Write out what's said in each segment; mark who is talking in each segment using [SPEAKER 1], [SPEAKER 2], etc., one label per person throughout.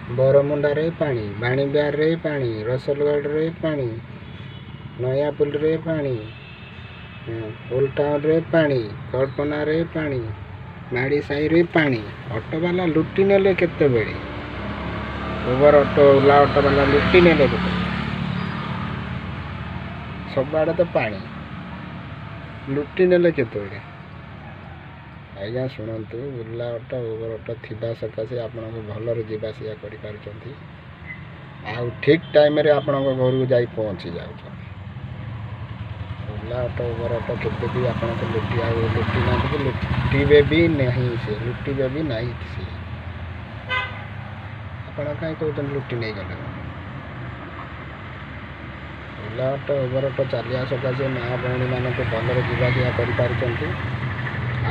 [SPEAKER 1] बरमुंडारे पानी, बाणीबिहारे पानी, रसलगढ़ पानी, नयापुल पानी, ओल्ड टाउन पानी, कल्पना पानी, माड़ी साई पानी। ऑटो वाला लुटी नेले केते बेले, उबर ऑटो ओला ऑटो वाला लुटी नेले सब आड़े तो पानी लुटी नेले केते बेले। आज्ञा शुणु, ओला ऑटो उबर ऑटो थिबा सकाशे आपण भलरे जावासिया कर ठीक टाइम रे आपण घर को जाई पहुँची जाऊँ। ओला ऑटो उबर ऑटो केते भी आपण लुटी लुटी ना लुटे भी नहीं, से लुटे भी नहीं से आप कहीं कहते लुटि नहीं गले। ओला ऑटो उबर ऑटो चलिया सकाशे माँ भौणी मान भलरे जावासिया कर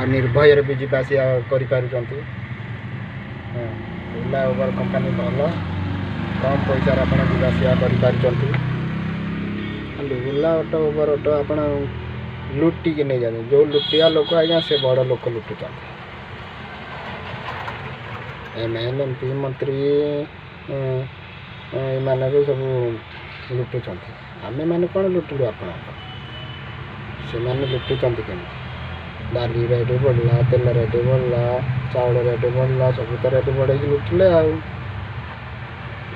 [SPEAKER 1] निर्भय भी जावासिया कर। ओला उबर कंपनी भल कम पैसा आप जावासिया कर। ओला ऑटो उबर ऑटो आप लुटिक नहीं जाते, जो लुटिया लोक आज्ञा से बड़ लोक लुटुच्च। MLMP मंत्री एमान सब लुटुच्च। आमे मैंने कौन लुटिलु आप लुटुच्च के डाली रेट बढ़ला, तेल रेट बढ़ला, चाउल रेट बढ़ला, सब तो रेट बढ़े लुटिले।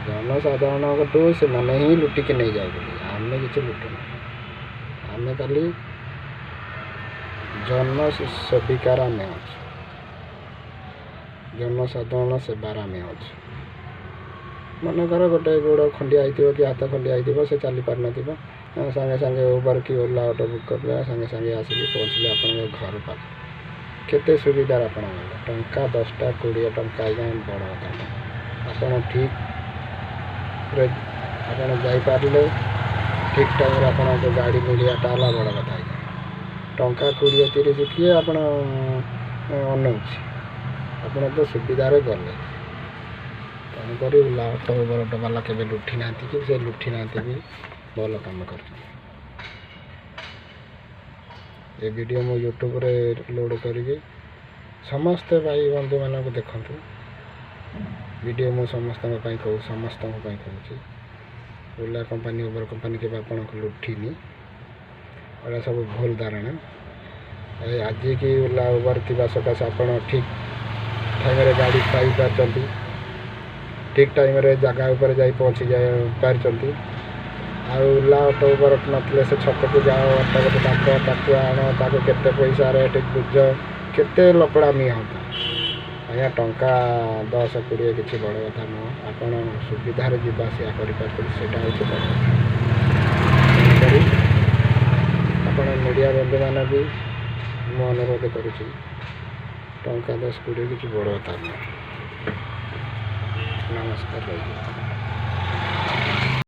[SPEAKER 1] जनसाधारण को से मैंने ही लुटिक नहीं जाऊँ। आमे किसी लुटुना, आमे खाली जन सेविकार आमे अच्छे, जनसाधारण सेवार आमे अच्छे। मनकर गोटे गोड़ खंडिया हो कि हाथ खंडिया हो, से चली पार न सांगे सांगे उबर कि ओला ऑटो बुक कर सांगे सांगे आसिक पहुँचले आप घर पास। केते सुविधार आप टंका 10टा 20 टंका आज्ञा बड़ कथा। आप ठीक आप जापारे ठीक टाइम आप गाड़ी मिलवाटा है बड़ कथा। टंका 20-30 किए आप अनौच आप तो सुविधार गले। तेणुक ओला ऑटो उबर ऑटो वाला के लुटि ना कि से लुटि ना भी भल कम कर। ये वीडियो मो यूट्यूब रे लोड करी समस्त भाई बंधु मान को देखु। वीडियो मो समस्त कहूँ, समस्त कहूँ ओला कंपनी उबर कंपनी के आपन को लुटिनी और सब भूल धारणा। आज की ओला उबर थी सकाशे आप ठीक टाइम रे गाड़ी पाई पार, ठीक टाइम रे जगह उपर जा पहुँची पार। ओला ऑटो उबर नथिले से छक को जाओ ऑटो को ताक आण ताको केते पैसा रेट बुझ केते लपड़ामी होता। आज्ञा टंका 10-20 किसी बड़ कथा नुह। आप सुविधार जावासिया कर मीडिया बंधु मान भी मु अनुरोध करुँच, टंका 10-20 किसी बड़ कथा नुह। नमस्कार।